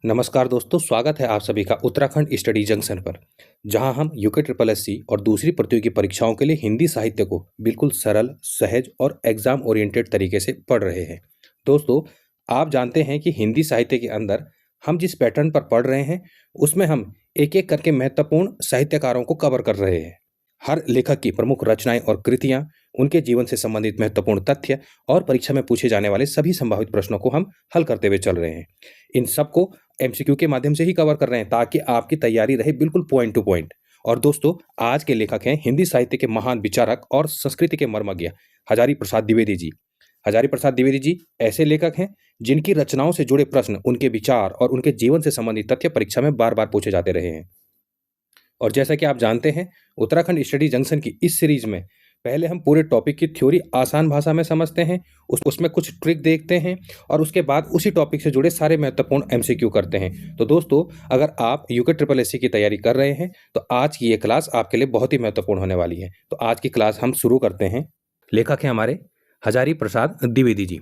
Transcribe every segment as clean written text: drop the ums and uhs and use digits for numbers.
नमस्कार दोस्तों, स्वागत है आप सभी का उत्तराखंड स्टडी जंक्शन पर, जहां हम यूके ट्रिपल एससी और दूसरी प्रतियोगी परीक्षाओं के लिए हिंदी साहित्य को बिल्कुल सरल, सहज और एग्जाम ओरिएंटेड तरीके से पढ़ रहे हैं। दोस्तों, आप जानते हैं कि हिंदी साहित्य के अंदर हम जिस पैटर्न पर पढ़ रहे हैं, उसमें हम एक-एक करके महत्वपूर्ण साहित्यकारों को कवर कर रहे हैं। हर लेखक की प्रमुख रचनाएं और कृतियां, उनके जीवन से संबंधित महत्वपूर्ण तथ्य और परीक्षा में पूछे जाने वाले सभी संभावित प्रश्नों को हम हल करते हुए चल रहे हैं। इन सबको एमसीक्यू के माध्यम से ही कवर कर रहे हैं ताकि आपकी तैयारी रहे बिल्कुल पॉइंट टू पॉइंट। और दोस्तों, आज के लेखक हैं हिंदी साहित्य के महान विचारक और संस्कृति के मर्मज्ञ हजारी प्रसाद द्विवेदी जी। हजारी प्रसाद द्विवेदी जी ऐसे लेखक हैं जिनकी रचनाओं से जुड़े प्रश्न, उनके विचार और उनके जीवन से संबंधित तथ्य परीक्षा में बार बार पूछे जाते रहे हैं। और जैसा कि आप जानते हैं, उत्तराखंड स्टडी जंक्शन की इस सीरीज में पहले हम पूरे टॉपिक की थ्योरी आसान भाषा में समझते हैं, उसमें कुछ ट्रिक देखते हैं और उसके बाद उसी टॉपिक से जुड़े सारे महत्वपूर्ण एमसीक्यू करते हैं। तो दोस्तों, अगर आप यूके ट्रिपल एससी की तैयारी कर रहे हैं तो आज की ये क्लास आपके लिए बहुत ही महत्वपूर्ण होने वाली है। तो आज की क्लास हम शुरू करते हैं। लेखक हैं हमारे हजारी प्रसाद द्विवेदी जी।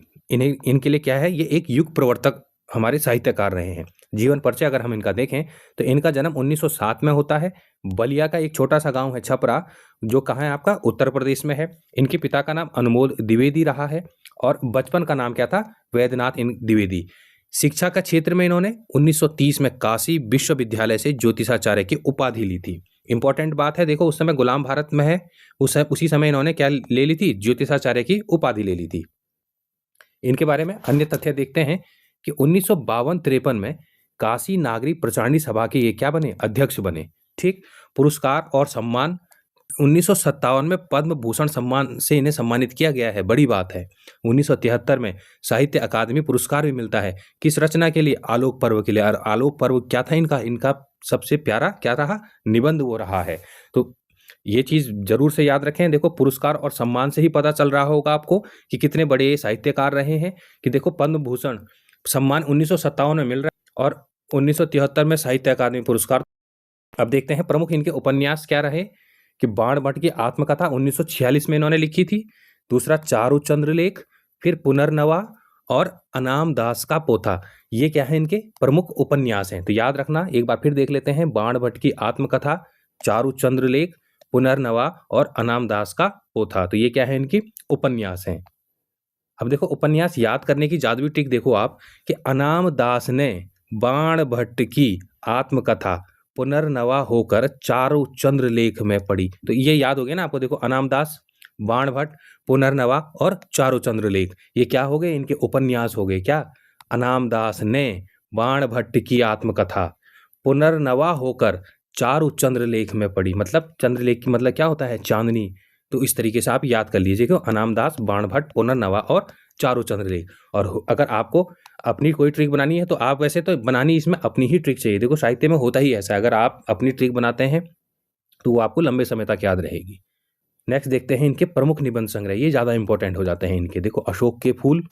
इनके लिए क्या है, ये एक युग प्रवर्तक हमारे साहित्यकार रहे हैं। जीवन परिचय अगर हम इनका देखें तो इनका जन्म 1907 में होता है। बलिया का एक छोटा सा गांव है छपरा, जो कहाँ है आपका, उत्तर प्रदेश में है। इनके पिता का नाम अनमोल द्विवेदी रहा है और बचपन का नाम क्या था, वैद्यनाथ द्विवेदी। शिक्षा का क्षेत्र में इन्होंने 1930 में काशी विश्वविद्यालय से ज्योतिषाचार्य की उपाधि ली थी। इंपॉर्टेंट बात है, देखो उस समय गुलाम भारत में है, उसी समय इन्होंने क्या ले ली थी, ज्योतिषाचार्य की उपाधि ले ली थी। इनके बारे में अन्य तथ्य देखते हैं कि 1952-53 में काशी नागरी प्रचारणी सभा के ये क्या बने, अध्यक्ष बने। ठीक, पुरस्कार और सम्मान 1957 में पद्म भूषण सम्मान से इन्हें सम्मानित किया गया है, बड़ी बात है। 1973 में साहित्य अकादमी पुरस्कार भी मिलता है, किस रचना के लिए, आलोक पर्व के लिए। और आलोक पर्व क्या था इनका सबसे प्यारा क्या रहा, निबंध वो रहा है। तो ये चीज जरूर से याद रखें। देखो, पुरस्कार और सम्मान से ही पता चल रहा होगा आपको कि कितने बड़े साहित्यकार रहे हैं। कि देखो, पद्म भूषण सम्मान 1957 में मिल रहा है और 1973 में साहित्य अकादमी पुरस्कार। अब देखते हैं प्रमुख इनके उपन्यास क्या रहे। कि बाणभट्ट की आत्मकथा 1946 में इन्होंने लिखी थी। दूसरा चारु चंद्रलेख, फिर पुनर्नवा और अनाम दास का पोथा। ये क्या है, इनके प्रमुख उपन्यास हैं। तो याद रखना, एक बार फिर देख लेते हैं। बाणभट्ट की आत्मकथा, चारु चंद्रलेख, पुनर्नवा और अनाम दास का पोथा। तो ये क्या है, इनकी उपन्यास हैं। अब देखो, उपन्यास याद करने की जादुई ट्रिक देखो आप, कि अनाम दास ने बाणभट्ट की आत्मकथा पुनर्नवा होकर चारु चंद्रलेख में पढ़ी। तो ये याद हो गया ना आपको। देखो, अनाम दास, बाणभट्ट, पुनर्नवा और चारु चंद्रलेख, ये क्या हो गए, इनके उपन्यास हो गए। क्या, अनाम दास ने बाणभट्ट की आत्मकथा पुनर्नवा होकर चारु चंद्रलेख में पढ़ी। मतलब चंद्रलेख की मतलब क्या होता है, चांदनी। तो इस तरीके से आप याद कर लीजिए कि अनाम दास, बाणभट्ट, पुनर्नवा और चारु चंद्रलेख। और अगर आपको अपनी कोई ट्रिक बनानी है तो आप वैसे तो बनानी, इसमें अपनी ही ट्रिक चाहिए। देखो, साहित्य में होता ही ऐसा है, अगर आप अपनी ट्रिक बनाते हैं तो वो आपको लंबे समय तक याद रहेगी। नेक्स्ट देखते हैं इनके प्रमुख निबंध संग्रह, ये ज्यादा इंपॉर्टेंट हो जाते हैं इनके। देखो, अशोक के फूल,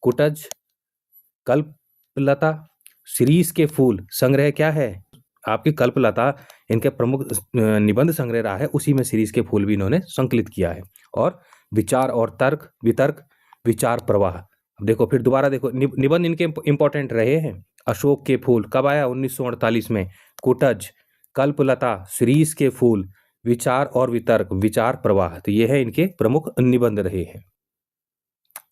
कुटज, कल्पलता, शिरीष के फूल संग्रह क्या है आपकी, कल्पलता इनके प्रमुख निबंध संग्रह रहा है। उसी में शिरीष के फूल भी इन्होंने संकलित किया है। और विचार और तर्क, वितर्क, विचार प्रवाह। अब देखो, फिर दोबारा देखो, निबंध इनके इंपॉर्टेंट रहे हैं। अशोक के फूल कब आया, 1948 में। कुटज, कल्पलता, शिरीष के फूल, विचार और वितर्क, विचार प्रवाह। तो ये है इनके प्रमुख निबंध रहे हैं।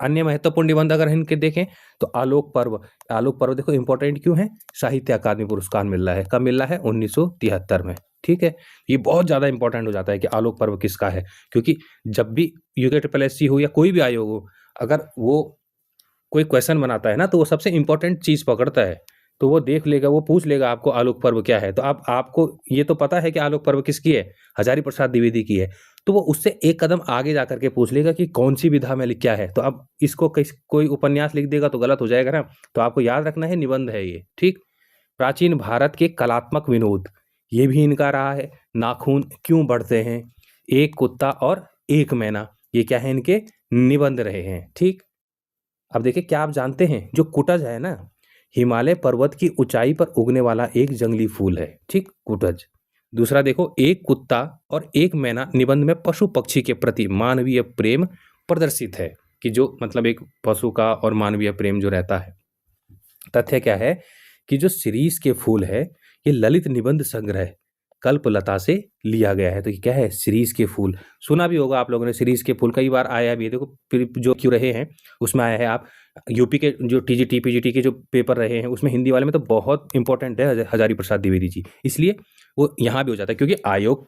अन्य महत्वपूर्ण निबंध अगर इनके देखें तो आलोक पर्व। आलोक पर्व देखो इंपॉर्टेंट क्यों है, साहित्य अकादमी पुरस्कार मिल रहा है। कब मिल रहा है, 1973 में। ठीक है, ये बहुत ज्यादा इंपॉर्टेंट हो जाता है कि आलोक पर्व किसका है। क्योंकि जब भी यूके ट्रिपल एससी हो या कोई भी आयोग हो, अगर वो कोई क्वेश्चन बनाता है ना, तो वो सबसे इंपॉर्टेंट चीज पकड़ता है। तो वो देख लेगा, वो पूछ लेगा आपको आलोक पर्व क्या है। तो आपको ये तो पता है कि आलोक पर्व किसकी है, हजारी प्रसाद द्विवेदी की है। तो वो उससे एक कदम आगे जाकर के पूछ लेगा कि कौन सी विधा में क्या है। तो अब इसको कोई उपन्यास लिख देगा तो गलत हो जाएगा ना। तो आपको याद रखना है, निबंध है ये। ठीक, प्राचीन भारत के कलात्मक विनोद, ये भी इनका रहा है। नाखून क्यों बढ़ते हैं, एक कुत्ता और एक मैना, ये क्या है, इनके निबंध रहे हैं। ठीक, अब देखिए, क्या आप जानते हैं जो कुटज है ना, हिमालय पर्वत की ऊंचाई पर उगने वाला एक जंगली फूल है। ठीक, कुटज। दूसरा देखो, एक कुत्ता और एक मैना निबंध में पशु पक्षी के प्रति मानवीय प्रेम प्रदर्शित है। कि जो मतलब एक पशु का और मानवीय प्रेम जो रहता है। तथ्य क्या है कि जो शिरीष के फूल है ये ललित निबंध संग्रह कल्पलता से लिया गया है। तो ये क्या है? शिरीष के फूल। सुना भी होगा आप लोगों ने, शिरीष के फूल कई बार आया भी है। देखो फिर जो क्यों रहे हैं उसमें आया है। आप यूपी के जो टीजीटी पीजीटी के जो पेपर रहे हैं उसमें हिंदी वाले में तो बहुत इंपॉर्टेंट है हजारी प्रसाद द्विवेदी जी, इसलिए वो यहाँ भी हो जाता है। क्योंकि आयोग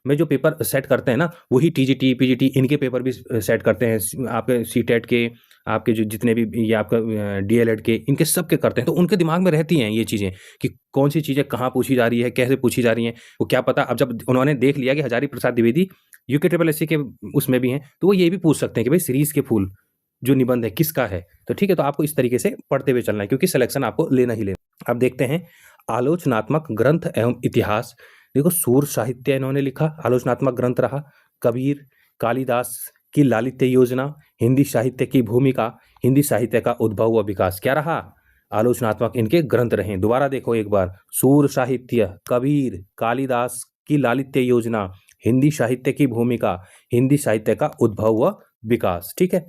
में जो पेपर सेट करते हैं ना वही टीजीटी पीजीटी इनके पेपर भी सेट करते हैं। आपके सीटेट के, आपके जो जितने भी ये आपका डीएलएड के, इनके सब के करते हैं। तो उनके दिमाग में रहती हैं ये चीज़ें कि कौन सी चीज़ें कहाँ पूछी जा रही है, कैसे पूछी जा रही हैं, वो क्या पता। अब जब उन्होंने देख लिया कि Hazari Prasad Dwivedi UK triple SC के उसमें भी हैं तो वो ये भी पूछ सकते हैं कि भाई शिरीष के फूल जो निबंध है किसका है। तो ठीक है, तो आपको इस तरीके से पढ़ते हुए चलना है क्योंकि सिलेक्शन आपको लेना ही लेना। अब देखते हैं आलोचनात्मक ग्रंथ एवं इतिहास। देखो सूर साहित्य इन्होंने लिखा, आलोचनात्मक ग्रंथ रहा। कबीर, कालिदास की लालित्य योजना, हिंदी साहित्य की भूमिका, हिंदी साहित्य का उद्भव व विकास, क्या रहा? आलोचनात्मक इनके ग्रंथ रहे। दोबारा देखो एक बार, सूर साहित्य, कबीर, कालिदास की लालित्य योजना, हिंदी साहित्य की भूमिका, हिंदी साहित्य का उद्भव व विकास। ठीक है,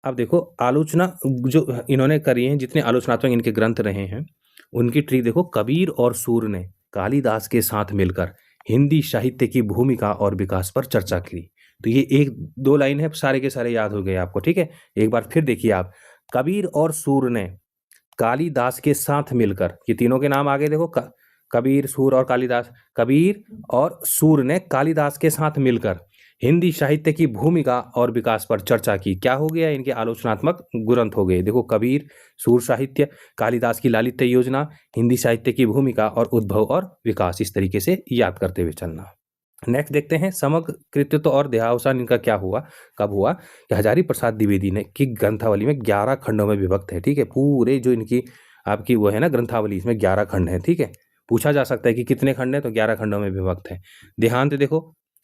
अब देखो आलोचना जो इन्होंने करी है, जितने आलोचनात्मक इनके ग्रंथ रहे हैं उनकी ट्री देखो। कबीर और सूर ने कालिदास के साथ मिलकर हिंदी साहित्य की भूमिका और विकास पर चर्चा की। तो ये एक दो लाइन है, सारे के सारे याद हो गए आपको। ठीक है, एक बार फिर देखिए आप, कबीर और सूर ने कालिदास के साथ मिलकर, ये तीनों के नाम आगे देखो, कबीर, सूर और कालिदास। कबीर और सूर ने कालिदास के साथ मिलकर हिंदी साहित्य की भूमिका और विकास पर चर्चा की। क्या हो गया? इनके आलोचनात्मक ग्रंथ हो गए। देखो कृ, सूर साहित्य, कालिदास की लालित्य योजना, हिंदी साहित्य की भूमिका और उद्भव और विकास। इस तरीके से याद करते हुए चलना। नेक्स्ट देखते हैं समग्र कृतित्व और देहावसान इनका क्या हुआ, कब हुआ? कि हजारी प्रसाद द्विवेदी ने की ग्रंथावली में 11 खंडों में विभक्त है। ठीक है, पूरे जो इनकी आपकी वो है ना ग्रंथावली, इसमें 11 खंड है। ठीक है, पूछा जा सकता है कि कितने खंड है, तो 11 खंडों में विभक्त है। देहांत देखो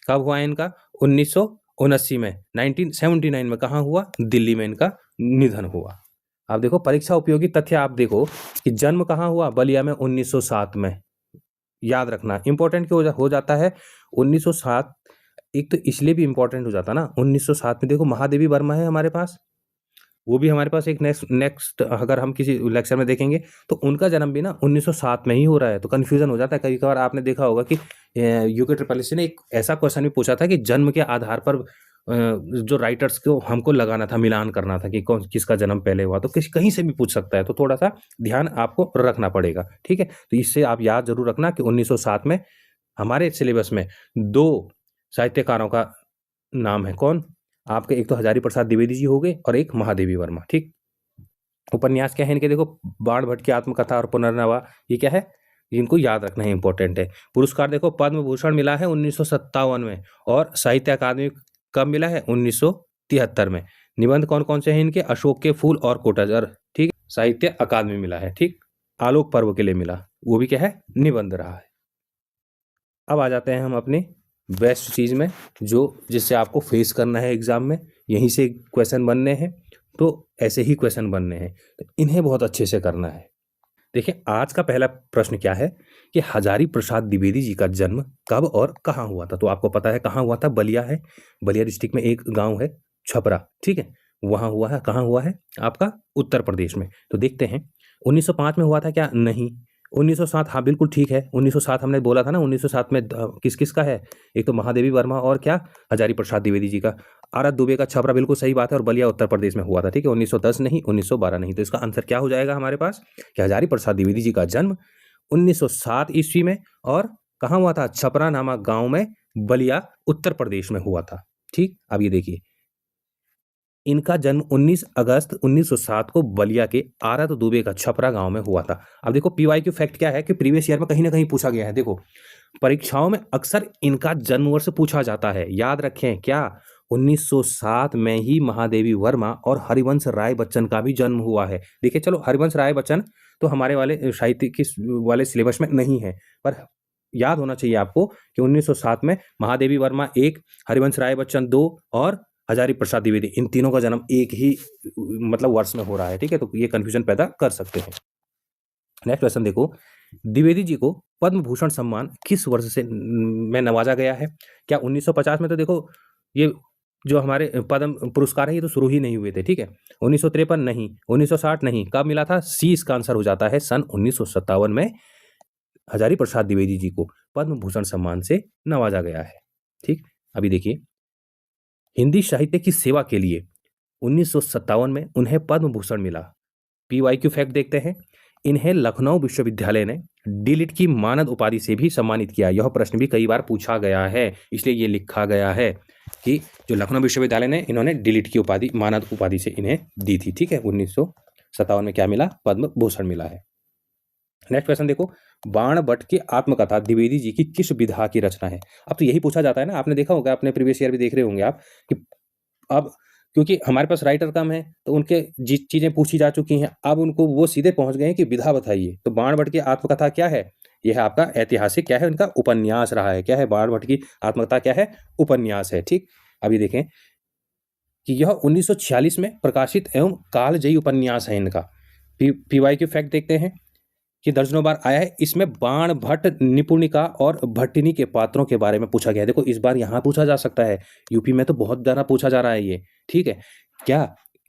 कब हुआ है इनका? 1979 में, 1979 में। कहाँ हुआ? दिल्ली में इनका निधन हुआ। अब देखो परीक्षा उपयोगी तथ्य, आप देखो कि जन्म कहाँ हुआ? बलिया में 1907 में। याद रखना, इंपॉर्टेंट क्यों हो जाता है 1907? एक तो इसलिए भी इंपॉर्टेंट हो जाता ना, 1907 में देखो महादेवी वर्मा है हमारे पास, वो भी हमारे पास एक नेक्स्ट अगर हम किसी लेक्चर में देखेंगे तो उनका जन्म भी ना 1907 में ही हो रहा है। तो कन्फ्यूजन हो जाता है। कई बार आपने देखा होगा कि यूके ट्रिपल एससी ने एक ऐसा क्वेश्चन भी पूछा था कि जन्म के आधार पर जो राइटर्स को हमको लगाना था, मिलान करना था कि कौन किसका जन्म पहले हुआ। तो कहीं से भी पूछ सकता है, तो थोड़ा सा ध्यान आपको रखना पड़ेगा। ठीक है, तो इससे आप याद जरूर रखना कि 1907 में हमारे सिलेबस में 2 साहित्यकारों का नाम है। कौन? आपके एक तो हजारी प्रसाद द्विवेदी जी हो गए और एक महादेवी वर्मा। ठीक, उपन्यास क्या है इनके? देखो बाण भट्ट की आत्मकथा और पुनर्नवा, ये क्या है? इनको याद रखना है, इंपॉर्टेंट है। पुरस्कार देखो पद्म भूषण मिला है 1957 में और साहित्य अकादमी कब मिला है? 1973 में। निबंध कौन कौन से हैं इनके? अशोक के फूल और कोटाजर। ठीक, साहित्य अकादमी मिला है। ठीक, आलोक पर्व के लिए मिला, वो भी क्या है? निबंध रहा है। अब आ जाते हैं हम अपने बेस्ट चीज में, जो जिससे आपको फेस करना है एग्जाम में, यहीं से क्वेश्चन बनने हैं। तो ऐसे ही क्वेश्चन बनने हैं, तो इन्हें बहुत अच्छे से करना है। देखिए आज का पहला प्रश्न क्या है कि हजारी प्रसाद द्विवेदी जी का जन्म कब और कहाँ हुआ था? तो आपको पता है कहाँ हुआ था, बलिया है, बलिया डिस्ट्रिक्ट में एक गांव है छपरा। ठीक है, वहां हुआ है। कहाँ हुआ है? आपका उत्तर प्रदेश में। तो देखते हैं 1905 में हुआ था क्या? नहीं। 1907, हाँ बिल्कुल ठीक है। 1907 हमने बोला था ना, 1907 में किस किस का है? एक तो महादेवी वर्मा और क्या? हजारी प्रसाद द्विवेदी जी का। आरत दुबे का छपरा, बिल्कुल सही बात है, और बलिया उत्तर प्रदेश में हुआ था। ठीक है, 1910 नहीं, 1912 नहीं। तो इसका आंसर क्या हो जाएगा हमारे पास कि हजारी प्रसाद द्विवेदी जी का जन्म 1907 ईस्वी में और कहाँ हुआ था? छपरा नामक गांव में, बलिया उत्तर प्रदेश में हुआ था। ठीक, अब ये देखिए इनका जन्म 19 अगस्त 1907 को बलिया के आरत दुबे का छपरा गांव में हुआ था। अब देखो पीवाईक्यू फैक्ट क्या है कि प्रीवियस ईयर में कहीं ना कहीं पूछा गया है। देखो परीक्षाओं में अक्सर इनका जन्म वर्ष पूछा जाता है। याद रखें क्या? 1907 में ही महादेवी वर्मा और हरिवंश राय बच्चन का भी जन्म हुआ है। देखिए चलो, हरिवंश राय बच्चन तो हमारे वाले साहित्य के वाले सिलेबस में नहीं है, पर याद होना चाहिए आपको कि 1907 में महादेवी वर्मा 1, हरिवंश राय बच्चन 2 और हजारी प्रसाद द्विवेदी, इन तीनों का जन्म एक ही मतलब वर्ष में हो रहा है। ठीक है, तो ये कंफ्यूजन पैदा कर सकते हैं। नेक्स्ट क्वेश्चन देखो, द्विवेदी जी को पद्म भूषण सम्मान किस वर्ष से में नवाजा गया है? क्या 1950 में? तो देखो ये जो हमारे पद्म पुरस्कार है ये तो शुरू ही नहीं हुए थे, ठीक है। 1953 नहीं, 1960 नहीं, कब मिला था? सी इसका आंसर हो जाता है, सन 1957 में हजारी प्रसाद द्विवेदी जी को पद्म भूषण सम्मान से नवाजा गया है। ठीक, अभी देखिए, हिंदी साहित्य की सेवा के लिए 1957 में उन्हें पद्म भूषण मिला। पीवाईक्यू फैक्ट देखते हैं, इन्हें लखनऊ विश्वविद्यालय ने डीलिट की मानद उपाधि से भी सम्मानित किया। यह प्रश्न भी कई बार पूछा गया है, इसलिए ये लिखा गया है कि जो लखनऊ विश्वविद्यालय ने इन्होंने डीलिट की उपाधि, मानद उपाधि से इन्हें दी थी। ठीक है, 1957 में क्या मिला? पद्म भूषण मिला है। नेक्स्ट क्वेश्चन देखो, बाण भट्ट की आत्मकथा द्विवेदी जी की किस विधा की रचना है? अब तो यही पूछा जाता है ना, आपने देखा होगा, अपने प्रीवियस ईयर भी देख रहे होंगे आप कि अब क्योंकि हमारे पास राइटर कम है तो उनके जिस चीजें पूछी जा चुकी हैं, अब उनको वो सीधे पहुंच गए हैं कि विधा बताइए। तो बाण भट्ट की आत्मकथा क्या है? यह है आपका ऐतिहासिक, क्या है उनका? उपन्यास रहा है। क्या है बाण भट्ट की आत्मकथा? क्या है? उपन्यास है। ठीक, अभी देखें कि यह 1946 में प्रकाशित एवं कालजयी उपन्यास है इनका। पीवाई के फैक्ट देखते हैं कि दर्जनों बार आया है। इसमें बाण भट्ट, निपुणिका और भट्टिनी के पात्रों के बारे में पूछा गया है। देखो, इस बार यहाँ पूछा जा सकता है, यूपी में तो बहुत ज़्यादा पूछा जा रहा है ये। ठीक है, क्या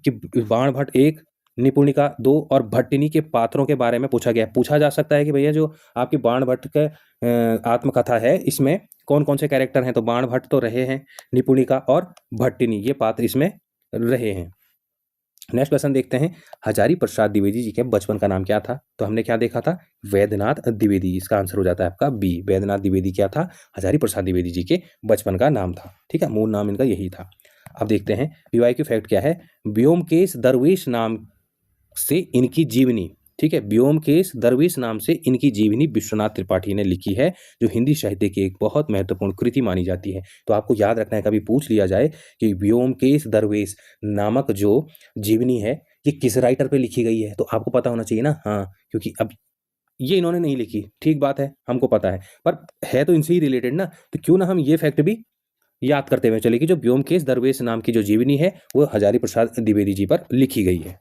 कि बाण भट्ट 1, निपुणिका 2 और भट्टिनी के पात्रों के बारे में पूछा गया है। पूछा जा सकता है कि भैया जो आपकी बाण भट्ट के आत्मकथा है, इसमें कौन कौन से कैरेक्टर हैं? तो बाण भट्ट तो रहे हैं, निपुणिका और भट्टिनी ये पात्र इसमें रहे हैं। नेक्स्ट क्वेश्चन देखते हैं, हजारी प्रसाद द्विवेदी जी के बचपन का नाम क्या था? तो हमने क्या देखा था? वैद्यनाथ द्विवेदी। इसका आंसर हो जाता है आपका बी, वैद्यनाथ द्विवेदी क्या था? हजारी प्रसाद द्विवेदी जी के बचपन का नाम था। ठीक है, मूल नाम इनका यही था। अब देखते हैं पीवाई की फैक्ट क्या है। व्योमकेश दरवेश नाम से इनकी जीवनी, ठीक है, व्योमकेश दरवेश नाम से इनकी जीवनी विश्वनाथ त्रिपाठी ने लिखी है, जो हिंदी साहित्य की एक बहुत महत्वपूर्ण कृति मानी जाती है। तो आपको याद रखना है, कभी पूछ लिया जाए कि व्योमकेश दरवेश नामक जो जीवनी है ये किस राइटर पे लिखी गई है, तो आपको पता होना चाहिए ना। हाँ, क्योंकि अब ये इन्होंने नहीं लिखी, ठीक बात है, हमको पता है, पर है तो इनसे ही रिलेटेड ना, तो क्यों ना हम ये फैक्ट भी याद करते हुए चले कि जो व्योमकेश दरवेश नाम की जो जीवनी है वो हजारी प्रसाद द्विवेदी जी पर लिखी गई है।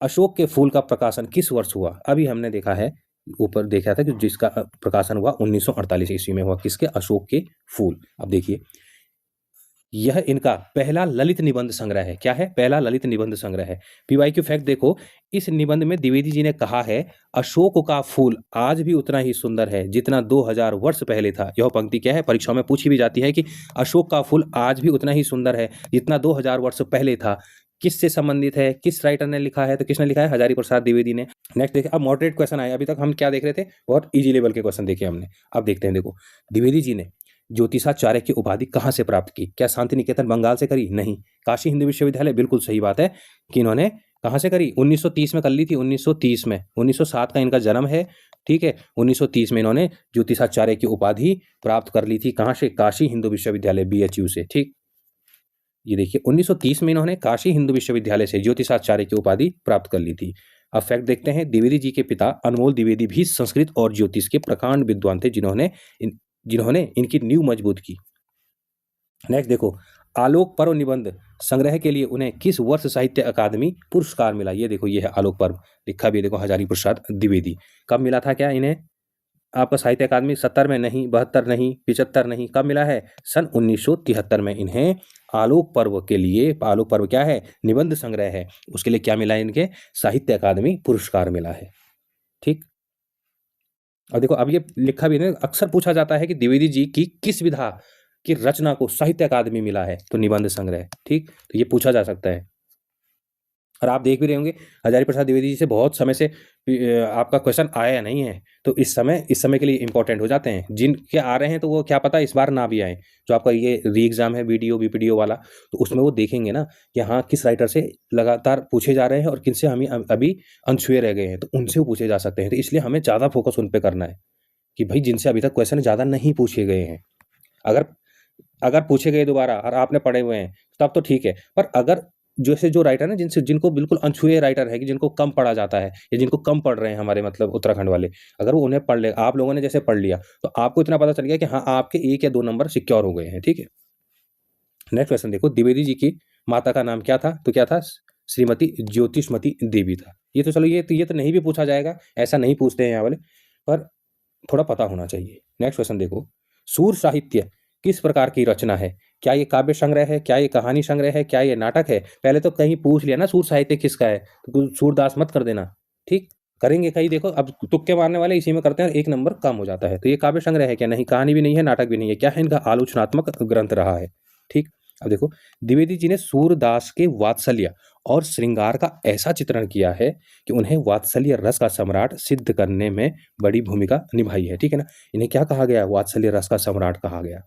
अशोक के फूल का प्रकाशन किस वर्ष हुआ? अभी हमने देखा है, ऊपर देखा था कि जिसका प्रकाशन हुआ 1948 ईस्वी में हुआ। किसके? अशोक के फूल। अब देखिए, यह इनका पहला ललित निबंध संग्रह है। क्या है? पहला ललित निबंध संग्रह है। पीवाईक्यू फैक्ट देखो, इस निबंध में द्विवेदी जी ने कहा है, अशोक का फूल आज भी उतना ही सुंदर है जितना 2000 वर्ष पहले था। यह पंक्ति क्या है? परीक्षाओं में पूछी भी जाती है कि अशोक का फूल आज भी उतना ही सुंदर है जितना 2000 वर्ष पहले था। किससे संबंधित है? किस राइटर ने लिखा है? तो किसने लिखा है? हजारी प्रसाद द्विवेदी ने। नेक्स्ट देखिए, अब मॉडरेट क्वेश्चन आए। अभी तक हम क्या देख रहे थे? बहुत इजी लेवल के क्वेश्चन देखे हमने। अब देखते हैं, देखो, द्विवेदी जी ने ज्योतिषाचार्य की उपाधि कहाँ से प्राप्त की? क्या शांति निकेतन बंगाल से करी? नहीं। काशी हिंदू विश्वविद्यालय, बिल्कुल सही बात है कि इन्होंने कहाँ से करी? 1930 में कर ली थी। 1930 में, 1907 का इनका जन्म है। ठीक है, 1930 में इन्होंने ज्योतिषाचार्य की उपाधि प्राप्त कर ली थी। कहाँ से? काशी हिंदू विश्वविद्यालय, BHU से। ठीक, ये देखिए, 1930 में इन्होंने काशी हिंदू विश्वविद्यालय से ज्योतिषाचार्य की उपाधि प्राप्त कर ली थी। अब फैक्ट देखते हैं, द्विवेदी जी के पिता अनमोल द्विवेदी भी संस्कृत और ज्योतिष के प्रकांड विद्वान थे, जिन्होंने इनकी नींव मजबूत की। नेक्स्ट देखो, आलोक पर्व निबंध संग्रह के लिए उन्हें किस वर्ष साहित्य अकादमी पुरस्कार मिला? ये देखो, ये है आलोक पर्व, लिखा भी है, देखो, हजारी प्रसाद द्विवेदी। कब मिला था क्या इन्हें आपका साहित्य अकादमी? 70 में नहीं, 72 नहीं, 75 नहीं, कब मिला है? सन 1973 में इन्हें आलोक पर्व के लिए, आलोक पर्व क्या है? निबंध संग्रह है, उसके लिए क्या मिला है? इनके साहित्य अकादमी पुरस्कार मिला है। ठीक, और देखो, अब ये लिखा भी है, अक्सर पूछा जाता है कि द्विवेदी जी की किस विधा की रचना को साहित्य अकादमी मिला है? तो निबंध संग्रह। ठीक, तो ये पूछा जा सकता है। और आप देख भी रहे होंगे, हजारी प्रसाद द्विवेदी जी से बहुत समय से आपका क्वेश्चन आया नहीं है, तो इस समय के लिए इंपॉर्टेंट हो जाते हैं। जिनके आ रहे हैं तो वो क्या पता इस बार ना भी आए। जो आपका ये री एग्जाम है वीडियो बीपीडीओ वाला, तो उसमें वो देखेंगे ना कि हाँ, किस राइटर से लगातार पूछे जा रहे हैं और किनसे हमें अभी अनछुए रह गए हैं, तो उनसे वो पूछे जा सकते हैं। तो इसलिए हमें ज़्यादा फोकस उन पर करना है कि भाई जिनसे अभी तक क्वेश्चन ज़्यादा नहीं पूछे गए हैं। अगर अगर पूछे गए दोबारा और आपने पढ़े हुए हैं तब तो ठीक है, पर अगर जैसे जो राइटर है, जिनको बिल्कुल अनछुए राइटर है, कि जिनको कम पढ़ा जाता है या जिनको कम पढ़ रहे हैं हमारे मतलब उत्तराखंड वाले, अगर वो उन्हें पढ़ ले, आप लोगों ने जैसे पढ़ लिया, तो आपको इतना पता चल गया कि हाँ, आपके 1 या 2 नंबर सिक्योर हो गए हैं। ठीक है, नेक्स्ट क्वेश्चन देखो, द्विवेदी जी की माता का नाम क्या था? तो क्या था? श्रीमती ज्योतिषमती देवी था। ये तो चलो, ये तो नहीं भी पूछा जाएगा, ऐसा नहीं पूछते हैं यहाँ वाले, पर थोड़ा पता होना चाहिए। नेक्स्ट क्वेश्चन देखो, सूर साहित्य किस प्रकार की रचना है? क्या ये काव्य संग्रह है, क्या ये कहानी संग्रह है, क्या ये नाटक है? पहले तो कहीं पूछ लिया ना सूर साहित्य किसका है, तो सूरदास मत कर देना, ठीक? करेंगे कहीं देखो अब तुक्के मारने वाले इसी में करते हैं और 1 नंबर कम हो जाता है। तो ये काव्य संग्रह है क्या? नहीं, कहानी भी नहीं है, नाटक भी नहीं है। क्या है? इनका आलोचनात्मक ग्रंथ रहा है, ठीक? अब देखो द्विवेदी जी ने सूरदास के वात्सल्य और श्रृंगार का ऐसा चित्रण किया है कि उन्हें वात्सल्य रस का सम्राट सिद्ध करने में बड़ी भूमिका निभाई है, ठीक है ना? इन्हें क्या कहा गया? वात्सल्य रस का सम्राट कहा गया।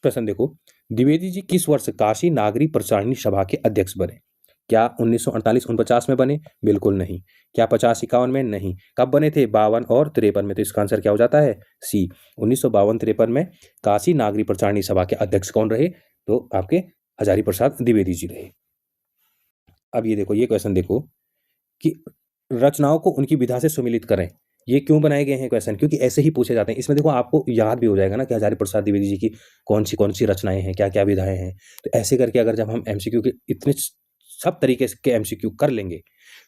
प्रश्न देखो, द्विवेदी जी किस वर्ष काशी नागरी प्रचारिणी सभा के अध्यक्ष बने? क्या 1948-49 में बने? बिल्कुल नहीं। क्या 50-51 में? नहीं। कब बने थे? 52 और 53 में। तो इसका आंसर क्या हो जाता है? सी। 1952-53 में काशी नागरी प्रचारिणी सभा के अध्यक्ष कौन रहे? तो आपके हजारी प्रसाद द्विवेदी जी रहे। अब ये देखो, ये क्वेश्चन देखो कि रचनाओं को उनकी विधा से सुमिलित करें। ये क्यों बनाए गए हैं क्वेश्चन? क्योंकि ऐसे ही पूछे जाते हैं। इसमें देखो आपको याद भी हो जाएगा ना कि हजारी प्रसाद द्विवेदी जी की कौन-सी रचनाएँ हैं, क्या-क्या विधाएँ हैं। तो ऐसे करके अगर जब हम एमसीक्यू के इतने सब तरीके के एमसीक्यू कर लेंगे,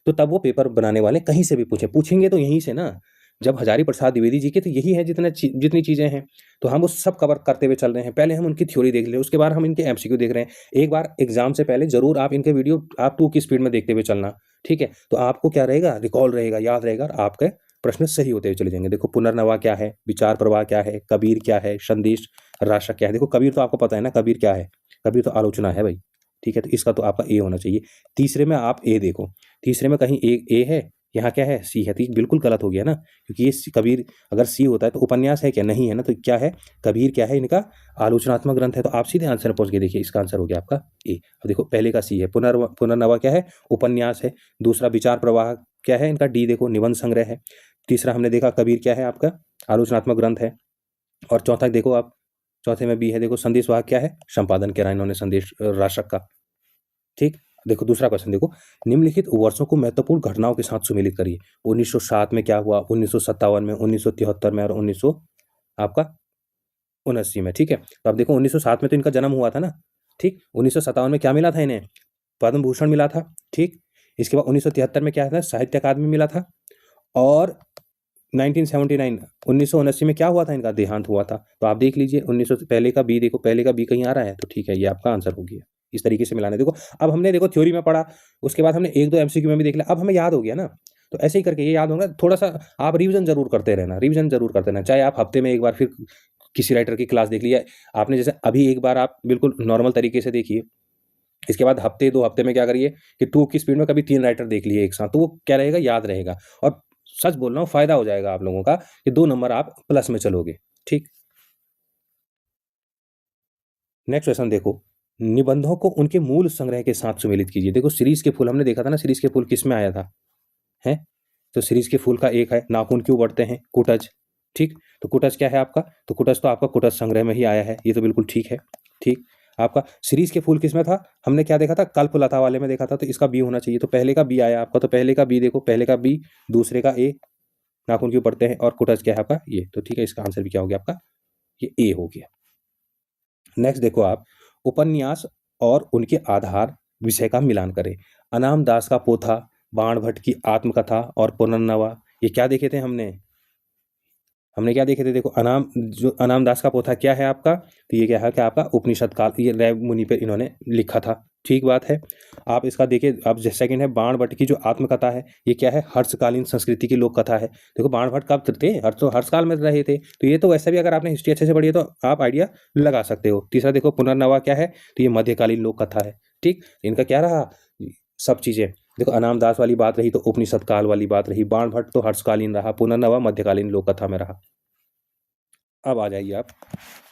तो तब वो पेपर बनाने वाले कहीं से भी पूछेंगे तो यहीं से ना। जब हजारी प्रसाद द्विवेदी जी के तो यही है जितनी चीज़ें हैं, तो हम वो सब कवर करते हुए चल रहे हैं। पहले हम उनकी थ्योरी देख लें, उसके बाद हम इनके एमसीक्यू देख रहे हैं। एक बार एग्ज़ाम से पहले ज़रूर आप इनके वीडियो आप 2 की स्पीड में देखते हुए चलना, ठीक है? तो आपको क्या रहेगा? रिकॉल रहेगा, याद रहेगा और आपके प्रश्न सही होते हुए चले जाएँगे। देखो पुनर्नवा क्या है? विचार प्रवाह क्या है? कबीर क्या है? संदेश राशक क्या है? देखो कबीर तो आपको पता है ना कबीर क्या है? कबीर तो आलोचना है भई, ठीक है? तो इसका तो आपका ए होना चाहिए। तीसरे में आप ए देखो, तीसरे में कहीं ए है, यहाँ क्या है? सी है। तो ये बिल्कुल गलत हो गया ना, क्योंकि ये कबीर अगर सी होता है तो उपन्यास है क्या? नहीं है ना। तो क्या है? कबीर क्या है? इनका आलोचनात्मक ग्रंथ है। तो आप सीधे आंसर पहुँच गए। देखिए इसका आंसर हो गया आपका ए। अब देखो पहले का सी है, पुनर्नवा क्या है? उपन्यास है। दूसरा विचार प्रवाह क्या है? इनका डी देखो निबंध संग्रह है। तीसरा हमने देखा कबीर क्या है आपका? आलोचनात्मक ग्रंथ है। और चौथा देखो आप, चौथे में बी है देखो संदेशवाहक क्या है? संपादन करा इन्होंने संदेश राशक का, ठीक? देखो दूसरा क्वेश्चन देखो, निम्नलिखित वर्षों को महत्वपूर्ण घटनाओं के साथ सुमेलित करिए। 1907 में क्या हुआ? 1957 में, 1973 में और 1900 आपका 79 में, ठीक है? तो अब देखो 1907 में तो इनका जन्म हुआ था ना, ठीक? 1957 में क्या मिला था इन्हें? पद्म भूषण मिला था, ठीक? इसके बाद 1973 में क्या था? साहित्य अकादमी मिला था और 1979 1979 में क्या हुआ था? इनका देहांत हुआ था। तो आप देख लीजिए 1900 पहले का बी देखो, पहले का बी कहीं आ रहा है? तो ठीक है, ये आपका आंसर हो गया। इस तरीके से मिलाना है। देखो अब हमने देखो थ्योरी में पढ़ा, उसके बाद हमने 1-2 एमसीक्यू में भी देख लिया, अब हमें याद हो गया ना। तो ऐसे ही करके ये याद होगा, थोड़ा-सा आप रिवीजन ज़रूर करते रहना, रिवीजन ज़रूर करते रहना। चाहे आप हफ्ते में 1 बार फिर किसी राइटर की क्लास देख लिया, आपने जैसे अभी एक बार आप बिल्कुल नॉर्मल तरीके से देखिए, इसके बाद हफ्ते 2 हफ्ते में क्या करिए कि 2 की स्पीड में कभी 3 राइटर देख लिए एक साथ, तो वो क्या रहेगा? याद रहेगा। और सच बोल रहा हूँ फ़ायदा हो जाएगा आप लोगों का कि 2 नंबर आप प्लस में चलोगे, ठीक? नेक्स्ट क्वेश्चन देखो, निबंधों को उनके मूल संग्रह के साथ सुमेलित कीजिए। देखो शिरीष के फूल हमने देखा था ना, शिरीष के फूल किसमें आया था? हैं? तो शिरीष के फूल का एक है, नाखून क्यों बढ़ते हैं? कुटज, ठीक? तो कुटज क्या है आपका? तो कुटज तो आपका कुटज संग्रह में ही आया है, ये तो बिल्कुल ठीक है, ठीक? आपका शिरीष के फूल किसमें था? हमने क्या देखा था? कल्पलता वाले में देखा था, तो इसका बी होना चाहिए। तो पहले का बी आया आपका, तो पहले का बी देखो, पहले का बी, दूसरे का ए, नाखून क्यों बढ़ते हैं और कुटज क्या है आपका? ये। तो ठीक है, इसका आंसर भी क्या हो गया आपका? ये ए हो गया। नेक्स्ट देखो आप, उपन्यास और उनके आधार विषय का मिलान करें। अनाम दास का पोथा, बाण भट्ट की आत्मकथा और पुनर्नवा, ये क्या देखे थे हमने? हमने क्या देखे थे? देखो जो अनाम दास का पोथा क्या है आपका? तो ये क्या है कि आपका उपनिषद काल, ये रैव मुनि पे इन्होंने लिखा था, ठीक बात है। आप इसका देखिए, अब सेकंड है बाण भट्ट की जो आत्मकथा है, ये क्या है? हर्षकालीन संस्कृति की लोक कथा है। देखो बाण भट्ट कब थे? हर्षकाल में रहे थे, तो ये तो वैसे भी अगर आपने हिस्ट्री अच्छे से पढ़ी है तो आप आइडिया लगा सकते हो। तीसरा देखो पुनर्नवा क्या है? तो ये मध्यकालीन लोक कथा है, ठीक? इनका क्या रहा? सब चीज़ें देखो, अनाम दास वाली बात रही तो उपनिषद काल वाली बात रही, बाण भट्ट तो हर्षकालीन रहा, पुनर्नवा मध्यकालीन लोक कथा में रहा। अब आ जाइए आप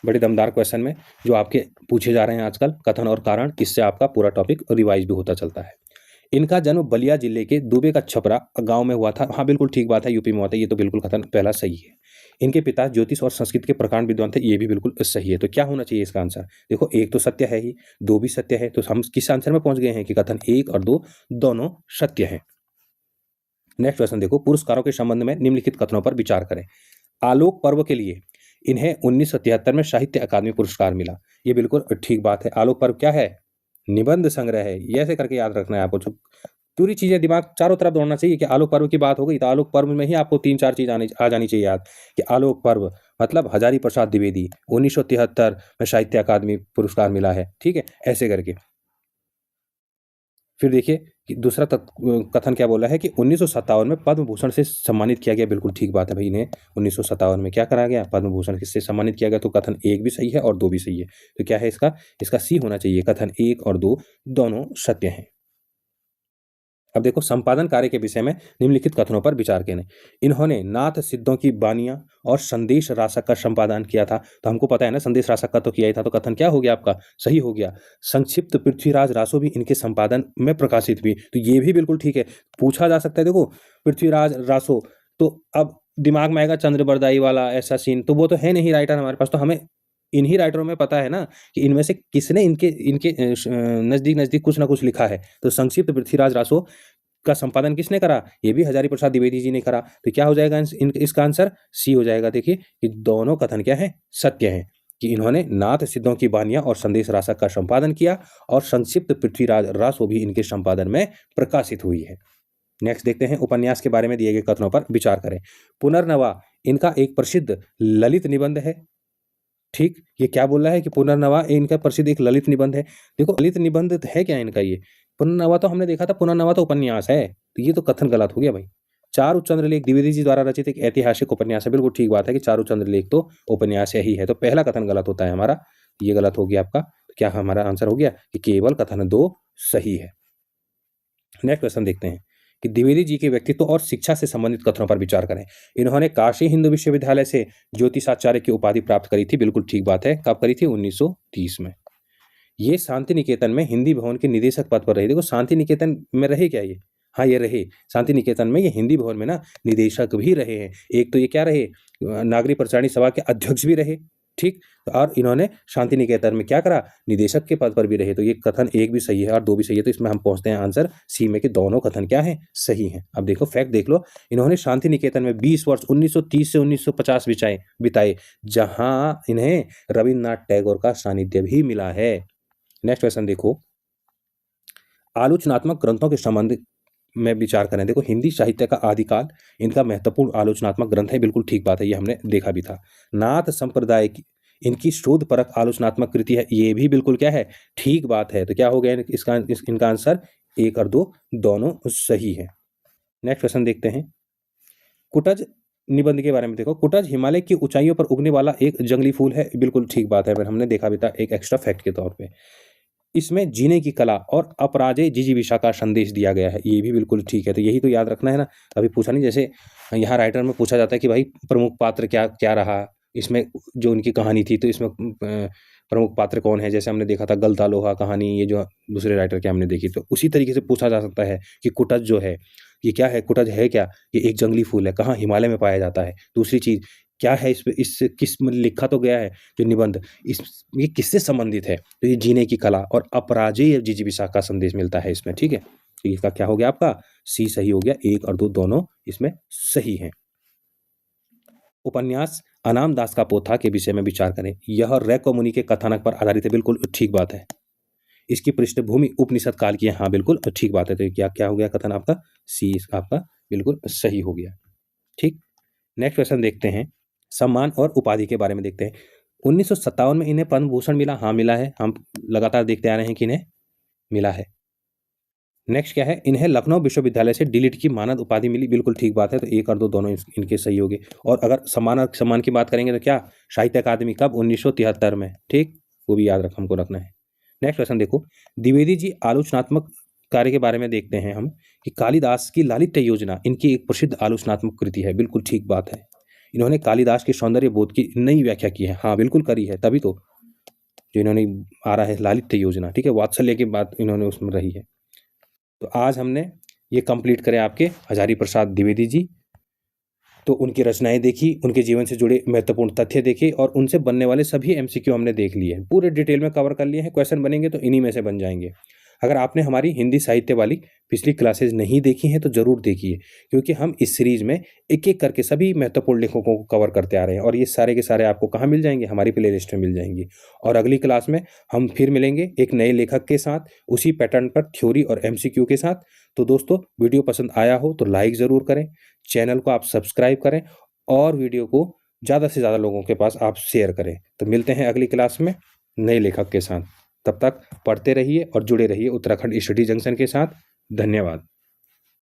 बड़े दमदार क्वेश्चन में जो आपके पूछे जा रहे हैं आजकल, कथन और कारण, इससे आपका पूरा टॉपिक रिवाइज भी होता चलता है। इनका जन्म बलिया जिले के दुबे का छपरा गांव में हुआ था। हाँ बिल्कुल ठीक बात है, यूपी में हुआ था, ये तो बिल्कुल कथन पहला सही है। इनके पिता ज्योतिष और संस्कृत के प्रकांड विद्वान थे, ये भी बिल्कुल सही है। तो क्या होना चाहिए इसका आंसर? देखो एक तो सत्य है ही, 2 भी सत्य है, तो हम किस आंसर में पहुंच गए हैं कि कथन 1 और 2 दोनों सत्य है। नेक्स्ट क्वेश्चन देखो, पुरस्कारों के संबंध में निम्नलिखित कथनों पर विचार करें। आलोक पर्व के लिए इन्हें 1973 में साहित्य अकादमी पुरस्कार मिला, ये बिल्कुल ठीक बात है। आलोक पर्व क्या है? निबंध संग्रह है, ये ऐसे करके याद रखना है आपको। पूरी चीजें दिमाग चारों तरफ दौड़ना चाहिए कि आलोक पर्व की बात हो गई तो आलोक पर्व में ही आपको 3-4 चीज आ जानी चाहिए याद कि आलोक पर्व मतलब हजारी प्रसाद द्विवेदी 1973 में साहित्य अकादमी पुरस्कार मिला है, ठीक है, ऐसे करके। फिर देखिए कि दूसरा कथन क्या बोला है कि 1957 में पद्म भूषण से सम्मानित किया गया। बिल्कुल ठीक बात है भाई, इन्हें 1957 में क्या करा गया, पद्म भूषण से सम्मानित किया गया। तो कथन 1 भी सही है और 2 भी सही है। तो क्या है इसका सी होना चाहिए। कथन 1 और 2 दोनों सत्य हैं। अब देखो संपादन कार्य के विषय में निम्नलिखित कथनों पर विचार करें। इन्होंने नाथ सिद्धों की बानियां और संदेश रासक का संपादन किया था। तो हमको पता है ना, संदेश रासक का तो किया ही था। तो कथन क्या हो गया आपका, सही हो गया। संक्षिप्त पृथ्वीराज रासो भी इनके संपादन में प्रकाशित हुई। तो ये भी बिल्कुल ठीक है, पूछा जा सकता है। देखो पृथ्वीराज रासो, तो अब दिमाग में आएगा चंद्रबरदाई वाला ऐसा सीन, तो वो तो है नहीं राइटर हमारे पास। तो हमें इन्हीं राइटरों में पता है ना कि इनमें से किसने इनके इनके नजदीक नजदीक कुछ ना कुछ लिखा है। तो संक्षिप्त पृथ्वीराज रासो का संपादन किसने करा, ये भी हजारी प्रसाद द्विवेदी जी ने करा। तो क्या हो जाएगा इसका आंसर, सी हो जाएगा। देखिए कि दोनों कथन क्या है, सत्य हैं, कि इन्होंने नाथ सिद्धों की बानियां और संदेश रासक का संपादन किया और संक्षिप्त पृथ्वीराज रासो भी इनके संपादन में प्रकाशित हुई है। नेक्स्ट देखते हैं, उपन्यास के बारे में दिए गए कथनों पर विचार करें। पुनर्नवा इनका एक प्रसिद्ध ललित निबंध है। ठीक, ये क्या बोल रहा है कि पुनर्नवा इनका प्रसिद्ध एक ललित निबंध है। देखो ललित निबंध है क्या इनका, ये पुनर्नवा तो हमने देखा था, पुनर्नवा तो उपन्यास है। तो ये तो कथन गलत हो गया भाई। चारु चंद्रलेख द्विवेदी जी द्वारा रचित एक ऐतिहासिक उपन्यास है। बिल्कुल ठीक बात है कि चारु चंद्रलेख तो उपन्यास ही है। तो पहला कथन गलत होता है हमारा, ये गलत हो गया आपका। तो क्या हमारा आंसर हो गया कि केवल कथन 2 सही है। नेक्स्ट क्वेश्चन देखते हैं कि द्विवेदी जी के व्यक्तित्व और शिक्षा से संबंधित कथनों पर विचार करें। इन्होंने काशी हिंदू विश्वविद्यालय से ज्योतिषाचार्य की उपाधि प्राप्त करी थी। बिल्कुल ठीक बात है, कब करी थी, 1930 में। ये शांति निकेतन में हिंदी भवन के निदेशक पद पर रहे। देखो शांति निकेतन में रहे क्या ये, हाँ ये रहे शांति निकेतन में, ये हिंदी भवन में ना निदेशक भी रहे हैं। एक तो ये क्या रहे, नागरिक प्रचारणी सभा के अध्यक्ष भी रहे, ठीक। और इन्होंने शांति निकेतन में क्या करा, निदेशक के पद पर भी रहे। तो ये कथन 1 भी सही है और 2 भी सही है। तो इसमें हम पहुंचते हैं आंसर सी में कि दोनों कथन क्या है, सही है। अब देखो फैक्ट देख लो, इन्होंने शांति निकेतन में 20 वर्ष 1930 से 1950 बिताए, जहां इन्हें रविन्द्रनाथ टैगोर का सानिध्य भी मिला है। नेक्स्ट क्वेश्चन देखो, आलोचनात्मक ग्रंथों के संबंध में विचार करें। देखो हिंदी साहित्य का आदिकाल इनका महत्वपूर्ण आलोचनात्मक ग्रंथ है। बिल्कुल ठीक बात है, ये हमने देखा भी था। नाथ संप्रदाय की इनकी शोध परक आलोचनात्मक कृति है, ये भी बिल्कुल क्या है, ठीक बात है। तो क्या हो गया इनका आंसर 1 और 2 दोनों सही है। नेक्स्ट क्वेश्चन देखते हैं, कुटज निबंध के बारे में देखो। कुटज हिमालय की ऊंचाइयों पर उगने वाला एक जंगली फूल है। बिल्कुल ठीक बात है, पर हमने देखा भी था एक एक्स्ट्रा फैक्ट के तौर पे। इसमें जीने की कला और अपराजेय जिजीविषा का संदेश दिया गया है, ये भी बिल्कुल ठीक है। तो यही तो याद रखना है ना, अभी पूछा नहीं, जैसे यहाँ राइटर में पूछा जाता है कि भाई प्रमुख पात्र क्या क्या रहा इसमें, जो उनकी कहानी थी। तो इसमें प्रमुख पात्र कौन है, जैसे हमने देखा था गलता लोहा कहानी, ये जो दूसरे राइटर की हमने देखी। तो उसी तरीके से पूछा जा सकता है कि कुटज जो है ये क्या है, कुटज है क्या, ये एक जंगली फूल है, कहाँ, हिमालय में पाया जाता है। दूसरी चीज क्या है इस किस में लिखा तो गया है जो निबंध, इस ये किससे संबंधित है। तो ये जीने की कला और अपराजेय जिजीविषा का संदेश मिलता है इसमें, ठीक है। तो इसका क्या हो गया आपका, सी सही हो गया। 1 और 2 दोनों इसमें सही हैं। उपन्यास अनाम दास का पोथा के विषय में विचार करें। यह रैको मुनि के कथानक पर आधारित है। बिल्कुल ठीक बात है। इसकी पृष्ठभूमि उपनिषद काल की है। हाँ बिल्कुल ठीक बात है। तो क्या क्या हो गया कथन आपका, सी आपका बिल्कुल सही हो गया, ठीक। नेक्स्ट क्वेश्चन देखते हैं, सम्मान और उपाधि के बारे में देखते हैं। 1957 में इन्हें पद्म भूषण मिला। हाँ मिला है, हम लगातार देखते आ रहे हैं कि इन्हें मिला है। नेक्स्ट क्या है, इन्हें लखनऊ विश्वविद्यालय से डीलिट की मानद उपाधि मिली। बिल्कुल ठीक बात है। तो 1 और 2 दोनों इनके सही हो गए। और अगर सम्मान की बात करेंगे तो क्या, साहित्य अकादमी कब, 1973 में, ठीक। वो भी याद हमको रखना है। नेक्स्ट क्वेश्चन देखो, द्विवेदी जी आलोचनात्मक कार्य के बारे में देखते हैं हम कि कालिदास की लालित्य योजना इनकी एक प्रसिद्ध आलोचनात्मक कृति है। बिल्कुल ठीक बात है। इन्होंने कालिदास के सौंदर्य बोध की नई व्याख्या की है। हाँ बिल्कुल करी है, तभी तो जो इन्होंने आ रहा है लालित्य योजना, ठीक है, वात्सल्य की बात इन्होंने उसमें रही है। तो आज हमने ये कंप्लीट करे आपके हजारी प्रसाद द्विवेदी जी। तो उनकी रचनाएं देखी, उनके जीवन से जुड़े महत्वपूर्ण तथ्य देखे और उनसे बनने वाले सभी एमसीक्यू हमने देख लिए हैं, पूरे डिटेल में कवर कर लिए हैं। क्वेश्चन बनेंगे तो इन्हीं में से बन जाएंगे। अगर आपने हमारी हिंदी साहित्य वाली पिछली क्लासेज नहीं देखी हैं तो ज़रूर देखिए, क्योंकि हम इस सीरीज में एक एक करके सभी महत्वपूर्ण लेखकों को कवर करते आ रहे हैं। और ये सारे के सारे आपको कहाँ मिल जाएंगे, हमारी प्ले लिस्ट में मिल जाएंगे। और अगली क्लास में हम फिर मिलेंगे एक नए लेखक के साथ, उसी पैटर्न पर थ्योरी और एमसीक्यू के साथ। तो दोस्तों वीडियो पसंद आया हो तो लाइक ज़रूर करें, चैनल को आप सब्सक्राइब करें और वीडियो को ज़्यादा से ज़्यादा लोगों के पास आप शेयर करें। तो मिलते हैं अगली क्लास में नए लेखक के साथ। तब तक पढ़ते रहिए और जुड़े रहिए उत्तराखंड स्टडी जंक्शन के साथ। धन्यवाद।